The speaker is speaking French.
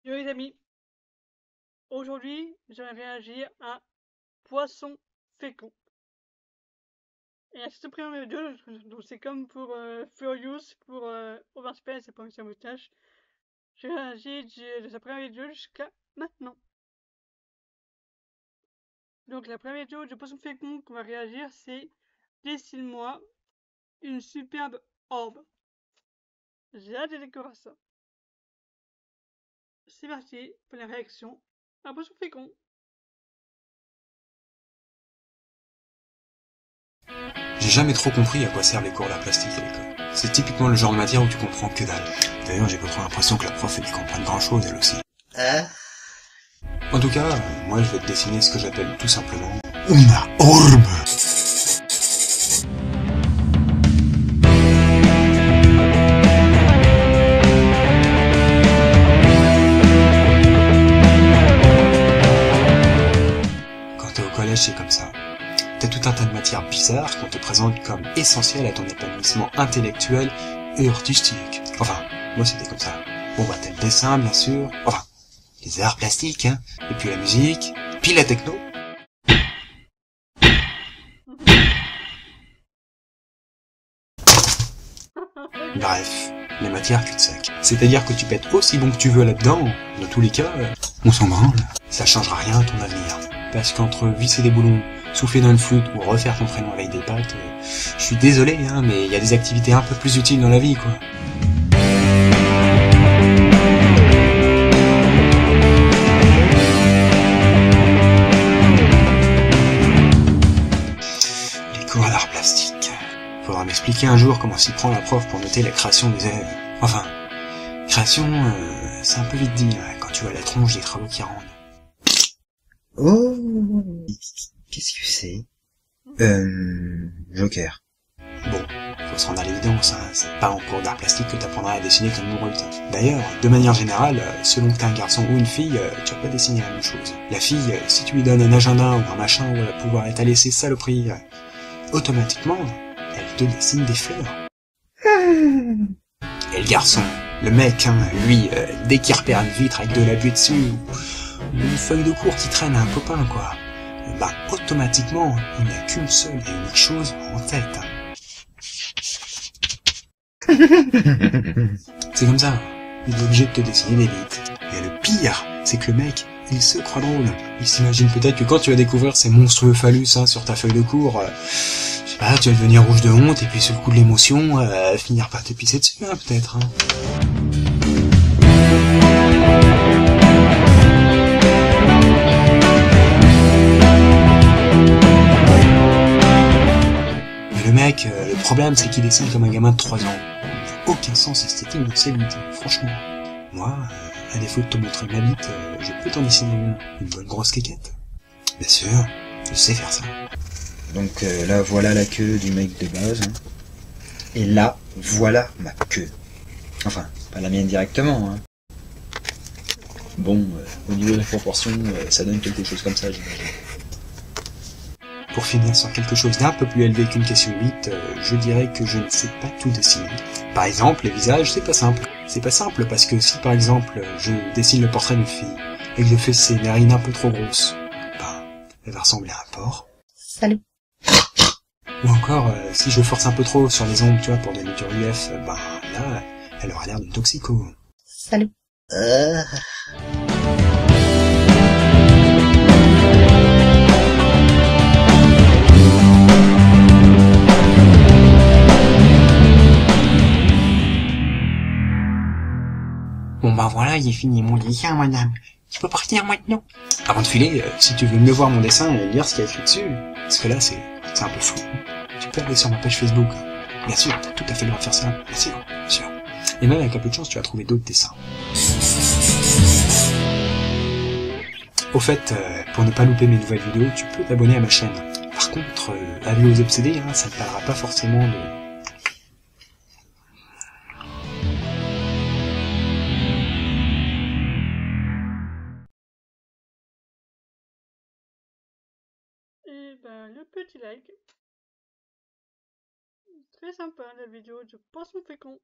Yo les amis, aujourd'hui je vais réagir à Poisson fécond. Et à cette première vidéo, donc c'est comme pour Furious, pour Overspace et pour Mr Moustache, j'ai réagi de sa première vidéo jusqu'à maintenant. Donc la première vidéo de Poisson fécond qu'on va réagir, c'est Dessine-moi une superbe orbe. J'ai hâte de découvrir ça. C'est parti pour la réaction à Poisson fécond. J'ai jamais trop compris à quoi servent les cours d'art plastique à l'école. C'est typiquement le genre de matière où tu comprends que dalle. D'ailleurs, j'ai pas trop l'impression que la prof elle y comprenne grand chose elle aussi. En tout cas, moi je vais te dessiner ce que j'appelle tout simplement una orbe. Quand t'es au collège, c'est comme ça. T'as tout un tas de matières bizarres qu'on te présente comme essentielles à ton épanouissement intellectuel et artistique. Enfin, moi c'était comme ça. Bon bah t'as le dessin bien sûr, enfin, les arts plastiques, hein, et puis la musique, puis la techno. Bref, les matières cul-de-sac. C'est-à-dire que tu peux être aussi bon que tu veux là-dedans, dans tous les cas, on s'en branle. Ça changera rien à ton avenir. Parce qu'entre visser des boulons, souffler dans une flûte ou refaire ton prénom avec des pâtes, je suis désolé, hein, mais il y a des activités un peu plus utiles dans la vie, quoi. Les cours d'art plastique. Faudra m'expliquer un jour comment s'y prend la prof pour noter la création des élèves. Enfin, création, c'est un peu vite dit, hein, quand tu vois la tronche des travaux qui rendent. Oh, qu'est-ce que c'est? Joker. Bon, faut se rendre à l'évidence, hein, c'est pas en cours d'art plastique que t'apprendras à dessiner comme Mouroute. D'ailleurs, de manière générale, selon que t'es un garçon ou une fille, tu vas pas dessiner la même chose. La fille, si tu lui donnes un agenda ou un machin où elle va pouvoir étaler ses saloperies, automatiquement, elle te dessine des fleurs. Et le garçon, le mec, hein, lui, dès qu'il repère une vitre avec de la buée dessus, ou une feuille de cours qui traîne à un copain, quoi, bah automatiquement, il n'y a qu'une seule et unique chose en tête. C'est comme ça, il est obligé de te dessiner des bites. Et le pire, c'est que le mec, il se croit drôle. Il s'imagine peut-être que quand tu vas découvrir ces monstrueux phallus hein, sur ta feuille de cours, je sais pas, tu vas devenir rouge de honte et puis sur le coup de l'émotion, finir par te pisser dessus, hein, peut-être. Hein. Mais le mec, le problème c'est qu'il dessine comme un gamin de 3 ans. Il n'a aucun sens esthétique dans ses bites, franchement. Moi, à défaut de te montrer ma bite, je peux t'en dessiner une bonne grosse quéquette. Bien sûr, je sais faire ça. Donc là, voilà la queue du mec de base. Hein. Et là, voilà ma queue. Enfin, pas la mienne directement. Hein. Bon, au niveau des proportions, ça donne quelque chose comme ça, j'imagine. Pour finir sur quelque chose d'un peu plus élevé qu'une question de bite, je dirais que je ne sais pas tout dessiner. Par exemple, les visages, c'est pas simple. C'est pas simple parce que si par exemple je dessine le portrait d'une fille et que je fais ses narines un peu trop grosses, bah, elle va ressembler à un porc. Salut. Ou encore, si je force un peu trop sur les ongles, tu vois, pour donner du relief, bah là, elle aura l'air d'une toxico. Salut. Bon bah voilà, il est fini mon dessin, madame. Tu peux partir maintenant. Avant de filer, si tu veux mieux voir mon dessin et lire ce qu'il y a écrit dessus, parce que là c'est un peu flou, tu peux aller sur ma page Facebook. Bien sûr, t'as tout à fait le droit de faire ça, bien sûr, bien sûr. Et même avec un peu de chance, tu vas trouver d'autres dessins. Au fait, pour ne pas louper mes nouvelles vidéos, tu peux t'abonner à ma chaîne. Par contre, avis aux obsédés, hein, ça ne parlera pas forcément de... Et ben le petit like. Très sympa la vidéo de Poisson fécond.